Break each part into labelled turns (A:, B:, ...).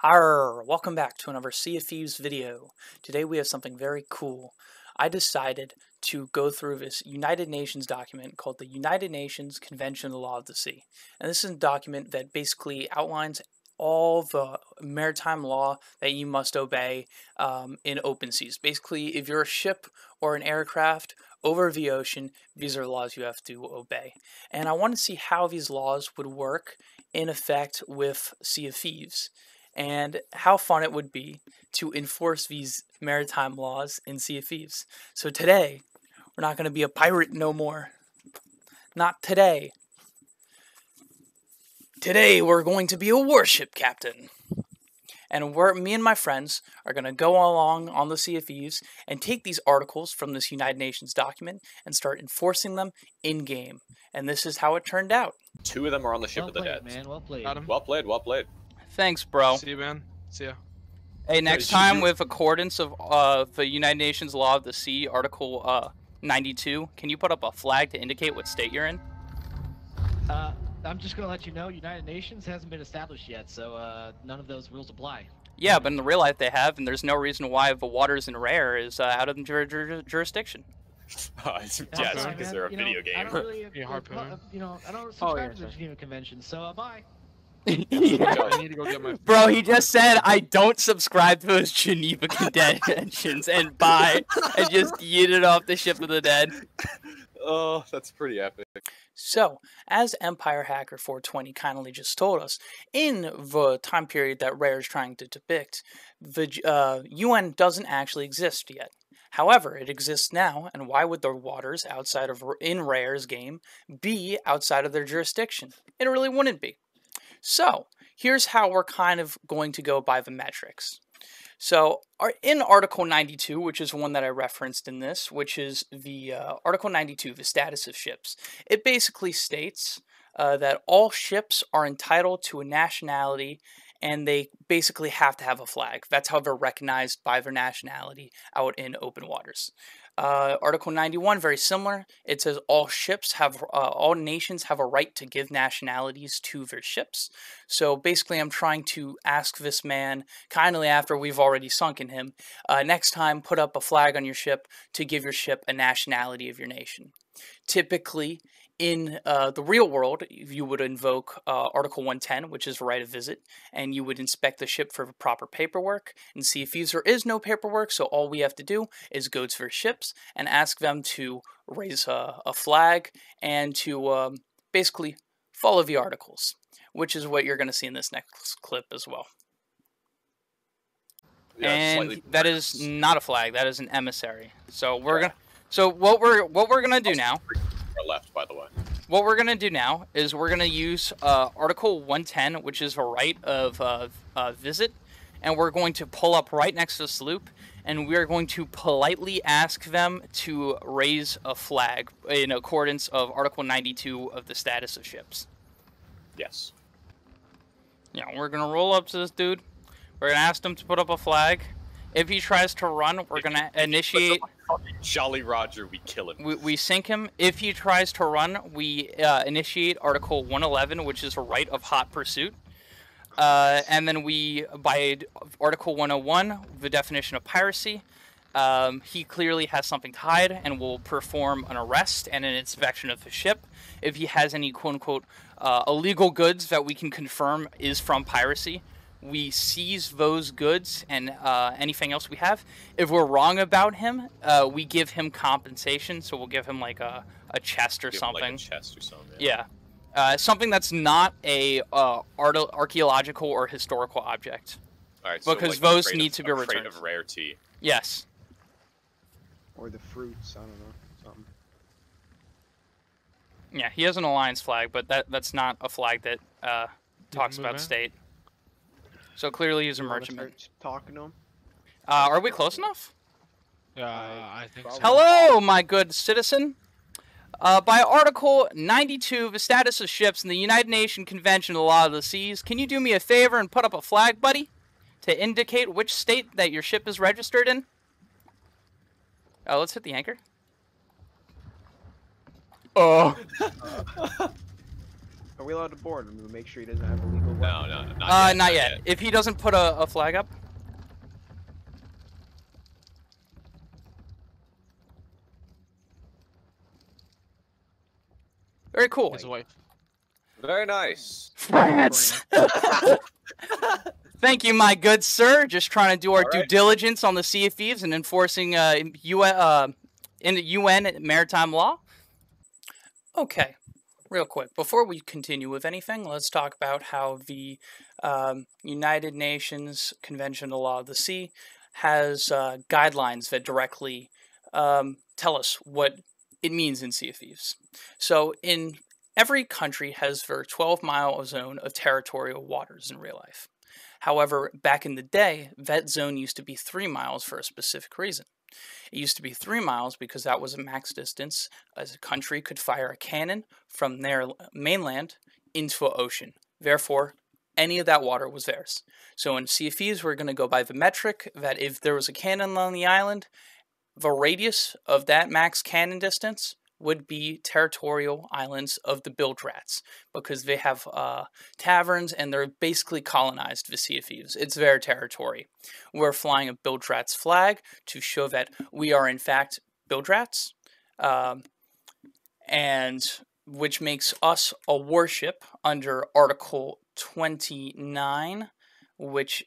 A: Arr, welcome back to another Sea of Thieves video. Today we have something very cool. I decided to go through this United Nations document called the United Nations Convention on the Law of the Sea. And this is a document that basically outlines all the maritime law that you must obey in open seas. Basically, if you're a ship or an aircraft over the ocean, these are the laws you have to obey. And I want to see how these laws would work in effect with Sea of Thieves, and how fun it would be to enforce these maritime laws in Sea of Thieves. So today, we're not going to be a pirate no more. Not today. Today, we're going to be a warship captain. And me and my friends are going to go along on the Sea of Thieves and take these articles from this United Nations document and start enforcing them in-game. And this is how it turned out.
B: 2 of them are on the ship of the dead.
C: Man, well played.
B: Got him. Well played, well played.
A: Thanks, bro.
D: See you, man. See ya.
A: Hey, next time, with accordance of the United Nations Law of the Sea, Article 92, can you put up a flag to indicate what state you're in?
C: I'm just gonna let you know, United Nations hasn't been established yet, so none of those rules apply.
A: Yeah, but in the real life they have, and there's no reason why the waters in Rare is out of jurisdiction.
B: Yeah, it's because they're a video game.
C: I don't really, I don't subscribe to the Geneva Convention, so bye.
D: I need to go get my...
A: Bro, he just said, I don't subscribe to those Geneva Conventions, and bye, and just yeeted off the ship of the dead.
B: Oh, that's pretty epic.
A: So, as Empire Hacker 420 kindly just told us, in the time period that Rare is trying to depict, the UN doesn't actually exist yet. However, it exists now, and why would the waters outside of in Rare's game be outside of their jurisdiction? It really wouldn't be. So, here's how we're kind of going to go by the metrics. So, in Article 92, which is one that I referenced in this, which is the Article 92, the status of ships, it basically states that all ships are entitled to a nationality, and they basically have to have a flag. That's how they're recognized by their nationality out in open waters. Article 91, very similar. It says all nations have a right to give nationalities to their ships. So basically, I'm trying to ask this man, kindly after we've already sunken him, next time put up a flag on your ship to give your ship a nationality of your nation. Typically, in the real world, you would invoke Article 110, which is the right of visit, and you would inspect the ship for the proper paperwork and see if there is no paperwork, so all we have to do is go to their ships and ask them to raise a flag and to basically follow the articles, which is what you're going to see in this next clip as well. Yeah, and that is not a flag, that is an emissary. So what we're gonna do now.
B: Left, by the way.
A: What we're going to do now is we're going to use Article 110, which is a right of visit, and we're going to pull up right next to the sloop, and we are going to politely ask them to raise a flag in accordance of Article 92 of the status of ships.
B: Yes.
A: Yeah, we're going to roll up to this dude. We're going to ask him to put up a flag. If he tries to run, we're going to initiate...
B: Jolly Roger, we kill him.
A: We sink him. If he tries to run, we initiate Article 111, which is a right of hot pursuit. And then by Article 101, the definition of piracy, he clearly has something to hide and will perform an arrest and an inspection of the ship. If he has any quote-unquote illegal goods that we can confirm is from piracy, we seize those goods and anything else we have. If we're wrong about him, we give him compensation. So we'll give him like a chest or something.
B: Like a chest or something.
A: Yeah. Something that's not a archaeological or historical object.
B: All right.
A: Because
B: so like
A: those need to be returned.
B: A crate of rare tea.
A: Yes.
E: Or the fruits. I don't know. Something.
A: Yeah, he has an alliance flag, but that's not a flag that talks about state. So clearly he's a merchantman.
E: Talking to him.
A: Are we close enough?
D: I think so.
A: Hello, my good citizen. By Article 92, the status of ships in the United Nations Convention on the Law of the Seas, can you do me a favor and put up a flag, buddy, to indicate which state that your ship is registered in? Let's hit the anchor. Oh.
E: Are we allowed to board him to make sure he doesn't have illegal
B: No,
E: weapons?
B: no, not yet.
A: Not yet. If he doesn't put a flag up. Very cool.
D: His wife.
B: Very nice.
A: France. Thank you, my good sir. Just trying to do our due diligence on the Sea of Thieves and enforcing UN maritime law. Okay, real quick, before we continue with anything, let's talk about how the United Nations Convention on the Law of the Sea has guidelines that directly tell us what it means in Sea of Thieves. So in every country has their 12-mile zone of territorial waters in real life. However, back in the day, that zone used to be 3 miles for a specific reason. It used to be 3 miles because that was a max distance as a country could fire a cannon from their mainland into an ocean. Therefore, any of that water was theirs. So in Sea of Thieves, we're going to go by the metric that if there was a cannon on the island, the radius of that max cannon distance would be territorial islands of the bilge rats, because they have taverns and they're basically colonized the Sea of Thieves. It's their territory. We're flying a bilge rats flag to show that we are in fact bilge rats, and which makes us a warship under Article 29, which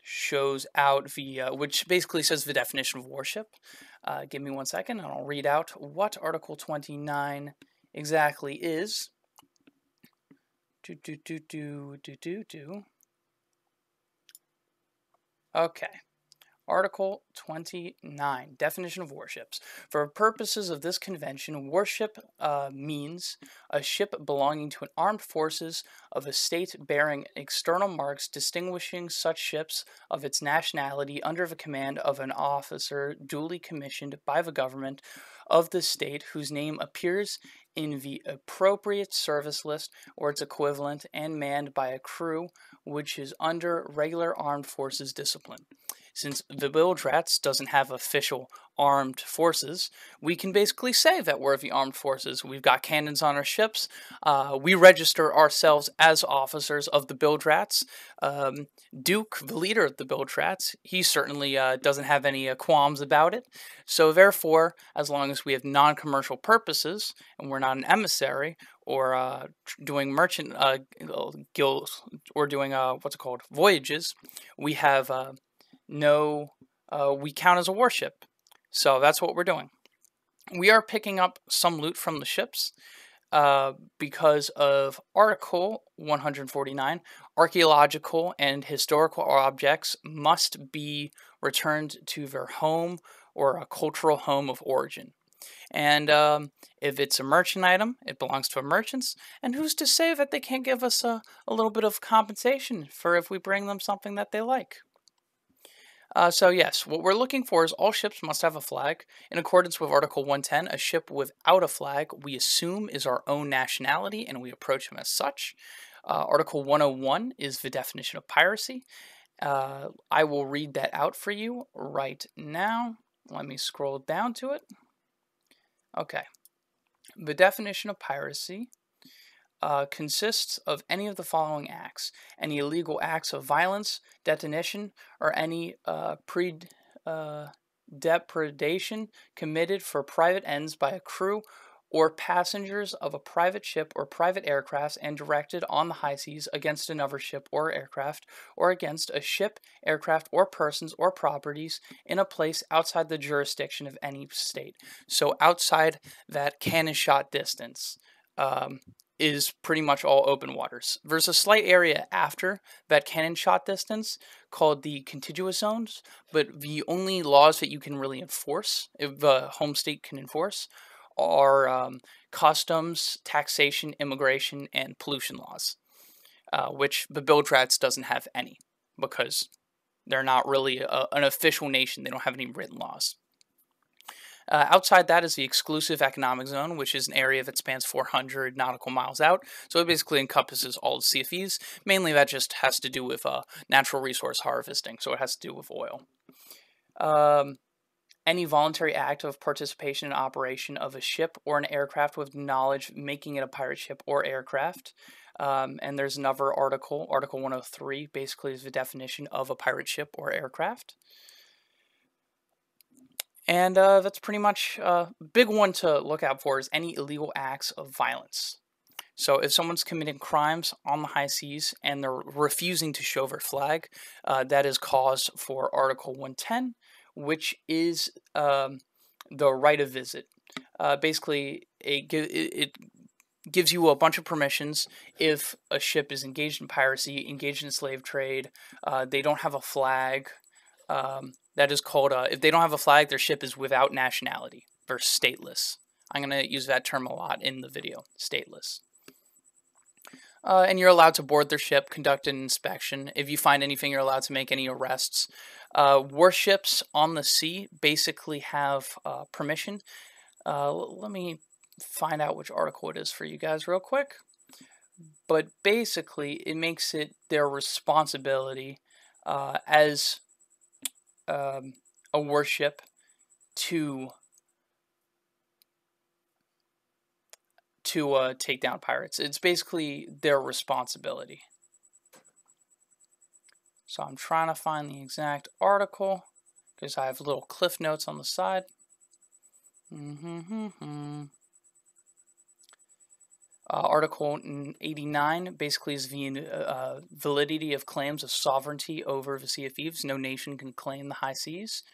A: shows out the which basically says the definition of warship. Give me 1 second and I'll read out what Article 29 exactly is. Okay. Article 29, Definition of Warships. For purposes of this convention, warship means a ship belonging to an armed forces of a state bearing external marks distinguishing such ships of its nationality under the command of an officer duly commissioned by the government of the state whose name appears in the appropriate service list or its equivalent and manned by a crew which is under regular armed forces discipline. Since the bilge rats doesn't have official armed forces, we can basically say that we're the armed forces. We've got cannons on our ships. We register ourselves as officers of the bilge rats. Duke, the leader of the bilge rats, he certainly doesn't have any qualms about it. So therefore, as long as we have non-commercial purposes and we're not an emissary or doing merchant guilds or doing voyages, we have we count as a warship. So that's what we're doing. We are picking up some loot from the ships because of Article 149. Archaeological and historical objects must be returned to their home or a cultural home of origin. And if it's a merchant item, it belongs to a merchants. And who's to say that they can't give us a little bit of compensation for if we bring them something that they like? So yes, what we're looking for is all ships must have a flag. In accordance with Article 110, a ship without a flag we assume is our own nationality and we approach them as such. Article 101 is the definition of piracy. I will read that out for you right now. Let me scroll down to it. Okay. The definition of piracy consists of any of the following acts: any illegal acts of violence, detonation, or any depredation committed for private ends by a crew or passengers of a private ship or private aircraft and directed on the high seas against another ship or aircraft, or against a ship, aircraft, or persons or properties in a place outside the jurisdiction of any state. So outside that cannon shot distance is pretty much all open waters. There's a slight area after that cannon shot distance called the contiguous zones, but the only laws that you can really enforce, if the home state can enforce, are customs, taxation, immigration, and pollution laws, which the bilge rats doesn't have any because they're not really an official nation. They don't have any written laws. Outside that is the exclusive economic zone, which is an area that spans 400 nautical miles out. So it basically encompasses all of Sea of Thieves. Mainly that just has to do with natural resource harvesting, so it has to do with oil. any voluntary act of participation in operation of a ship or an aircraft with knowledge making it a pirate ship or aircraft. And there's another article, Article 103, basically is the definition of a pirate ship or aircraft. And that's pretty much a big one to look out for is any illegal acts of violence. So if someone's committing crimes on the high seas and they're refusing to show their flag, that is cause for Article 110, which is the right of visit. Basically, it gives you a bunch of permissions if a ship is engaged in piracy, engaged in slave trade, they don't have a flag. That is called, if they don't have a flag, their ship is without nationality. They're stateless. I'm going to use that term a lot in the video, stateless. And you're allowed to board their ship, conduct an inspection. If you find anything, you're allowed to make any arrests. Warships on the sea basically have permission. Let me find out which article it is for you guys real quick. But basically, it makes it their responsibility as a warship to take down pirates. It's basically their responsibility. So I'm trying to find the exact article because I have little cliff notes on the side. Article 89 basically is the validity of claims of sovereignty over the Sea of Thieves. No nation can claim the high seas.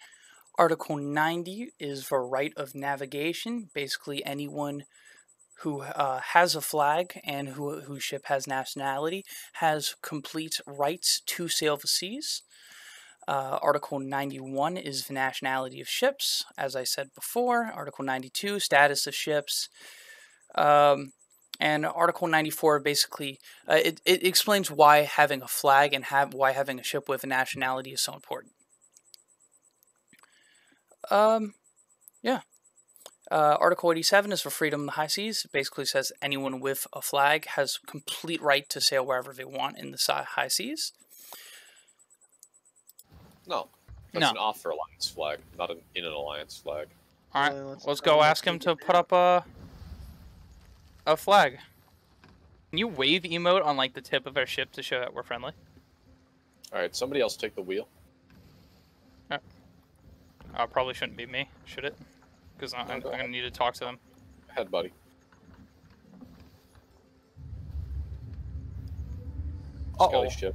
A: Article 90 is the right of navigation. Basically, anyone who has a flag and whose ship has nationality has complete rights to sail the seas. Article 91 is the nationality of ships, as I said before. Article 92, status of ships. And Article 94 basically, it explains why having a flag and why having a ship with a nationality is so important. Yeah. Article 87 is for freedom in the high seas. It basically says anyone with a flag has complete right to sail wherever they want in the high seas.
B: No, that's an off-alliance flag, not an in-an-alliance flag.
A: All right, let's go ask him to put up a flag. Can you wave emote on like the tip of our ship to show that we're friendly?
B: All right, somebody else take the wheel.
A: Probably shouldn't be me, should it? Because I'm going to need to talk to them.
B: Head, buddy. Skelly ship.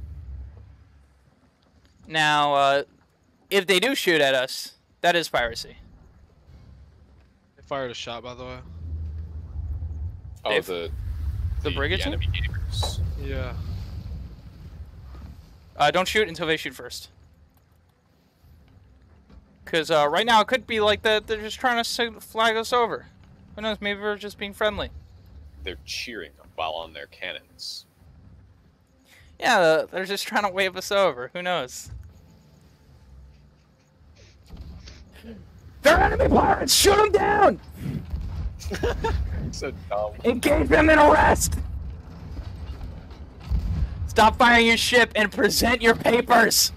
A: Now, if they do shoot at us, that is piracy.
D: They fired a shot, by the way.
B: Oh,
A: the brigantine?
B: enemy gamers.
D: Yeah.
A: Don't shoot until they shoot first. Because right now it could be like that they're just trying to flag us over. Who knows? Maybe we're just being friendly.
B: They're cheering while on their cannons.
A: Yeah, they're just trying to wave us over. Who knows? They're enemy pirates! Shoot them down!
B: So dumb.
A: Engage them in arrest! Stop firing your ship and present your papers!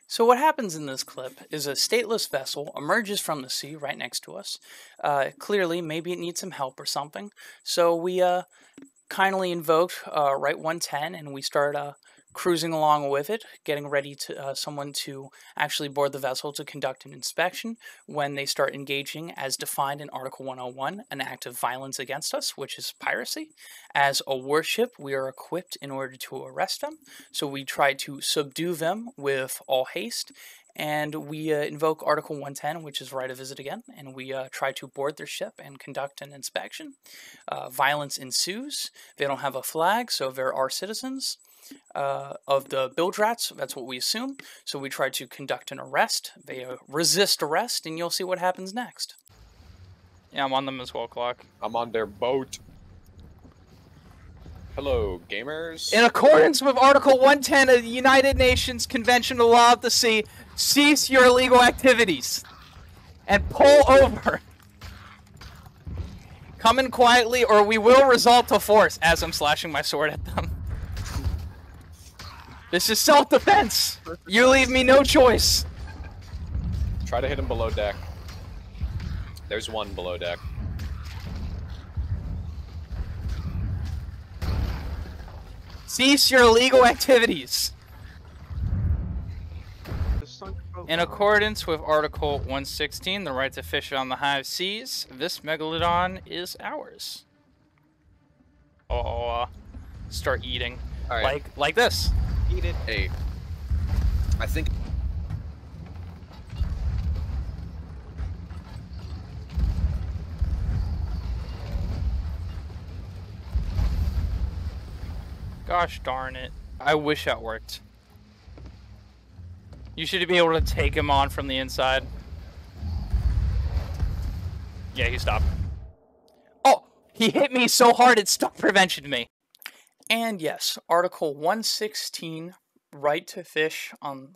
A: So what happens in this clip is a stateless vessel emerges from the sea right next to us. Clearly, maybe it needs some help or something. So we kindly invoked Right 110 and we start cruising along with it, getting ready to someone to actually board the vessel to conduct an inspection when they start engaging as defined in Article 101, an act of violence against us, which is piracy. As a warship, we are equipped in order to arrest them, so we try to subdue them with all haste, and we invoke Article 110, which is right of visit again, and we try to board their ship and conduct an inspection. Violence ensues. They don't have a flag, so there are citizens of the bilge rats, that's what we assume. So we try to conduct an arrest. They resist arrest, and you'll see what happens next. Yeah, I'm on them as well, Clock.
B: I'm on their boat. Hello, gamers.
A: In accordance with Article 110 of the United Nations Convention on the Law of the Sea, cease your illegal activities and pull over. Come in quietly, or we will resort to force. As I'm slashing my sword at them. This is self-defense. You leave me no choice.
B: Try to hit him below deck. There's one below deck.
A: Cease your illegal activities. In accordance with Article 116, the right to fish on the high seas, this megalodon is ours. Oh, start eating.
B: All right.
A: Like this.
E: Eat it.
B: Hey, I think.
A: Gosh darn it. I wish that worked. You should be able to take him on from the inside. Yeah, he stopped. Oh, he hit me so hard it stop prevented me. And yes, Article 116, right to fish on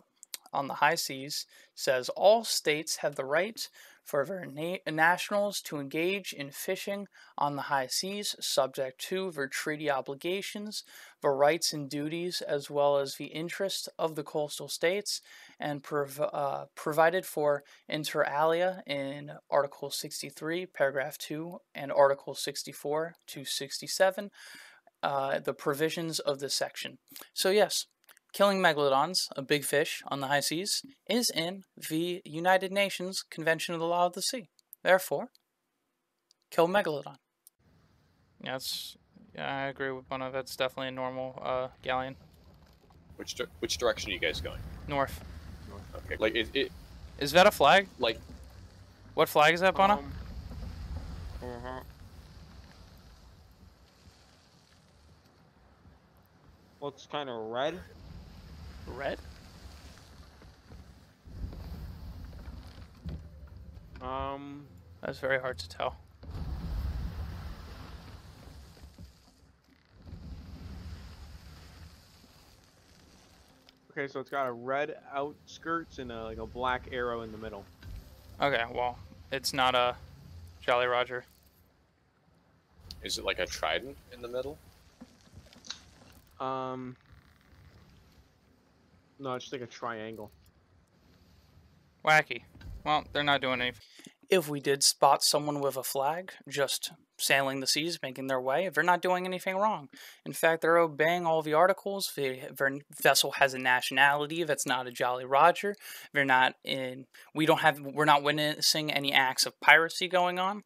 A: the high seas, says all states have the right for their nationals to engage in fishing on the high seas, subject to their treaty obligations, the rights and duties, as well as the interests of the coastal states, and provided for inter alia in Article 63, Paragraph 2, and Article 64 to 67, the provisions of this section. So yes, killing megalodons, a big fish on the high seas, is in the United Nations Convention of the Law of the Sea. Therefore, kill megalodon. Yeah, I agree with Bono. That's definitely a normal galleon.
B: Which direction are you guys going?
A: North.
B: Okay. Like
A: is that a flag?
B: Like,
A: what flag is that, Bono?
E: Looks kind of red.
A: Red? That's very hard to tell.
E: Okay, so it's got a red outskirts and like a black arrow in the middle.
A: Okay, well, it's not a Jolly Roger.
B: is it like a trident in the middle?
E: No, it's just like a triangle.
A: Wacky. Well, they're not doing anything. If we did spot someone with a flag, just sailing the seas, making their way, they're not doing anything wrong. In fact, they're obeying all the articles. Their vessel has a nationality that's not a Jolly Roger. They're not in. We're not witnessing any acts of piracy going on.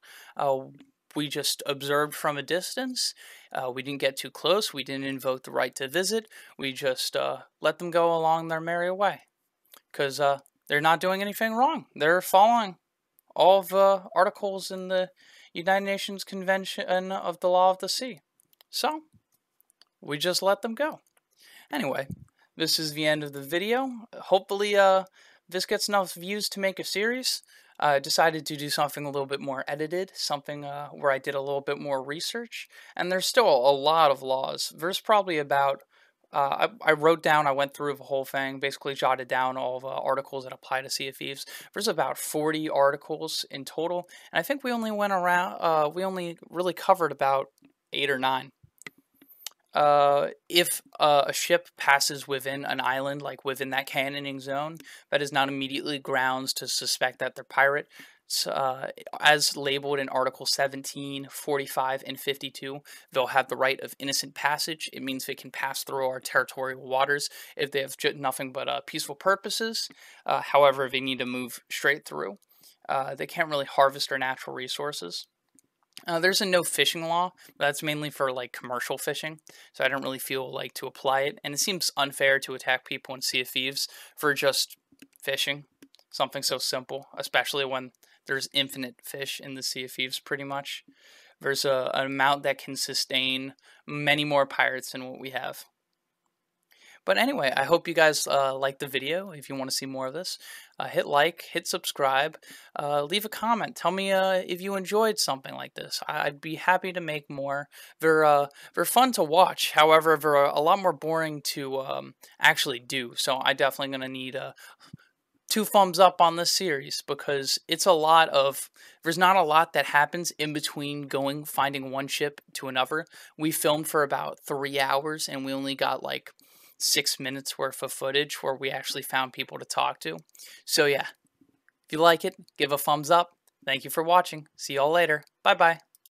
A: We just observed from a distance. We didn't get too close. We didn't invoke the right to visit. We just let them go along their merry way. Because they're not doing anything wrong. They're following all the articles in the United Nations Convention of the Law of the Sea. So, we just let them go. Anyway, this is the end of the video. Hopefully, this gets enough views to make a series. I decided to do something a little bit more edited, something where I did a little bit more research. And there's still a lot of laws. There's probably about I went through the whole thing, basically jotted down all the articles that apply to Sea of Thieves. There's about 40 articles in total, and I think we only we only really covered about 8 or 9. If a ship passes within an island, like within that cannoning zone, that is not immediately grounds to suspect that they're pirate. As labeled in Article 17, 45, and 52, they'll have the right of innocent passage. It means they can pass through our territorial waters if they have nothing but peaceful purposes. However, they need to move straight through. They can't really harvest our natural resources. There's a no fishing law, but that's mainly for like commercial fishing, so I don't really feel like to apply it. And it seems unfair to attack people in Sea of Thieves for just fishing, something so simple, especially when there's infinite fish in the Sea of Thieves, pretty much. There's an amount that can sustain many more pirates than what we have. But anyway, I hope you guys liked the video. If you want to see more of this, hit like, hit subscribe, leave a comment. Tell me if you enjoyed something like this. I'd be happy to make more. They're fun to watch. However, they're a lot more boring to actually do. So I definitely going to need 2 thumbs up on this series, because it's there's not a lot that happens in between finding one ship to another. We filmed for about 3 hours and we only got like 6 minutes worth of footage where we actually found people to talk to. So yeah, if you like it, give a thumbs up. Thank you for watching. See y'all later. Bye bye.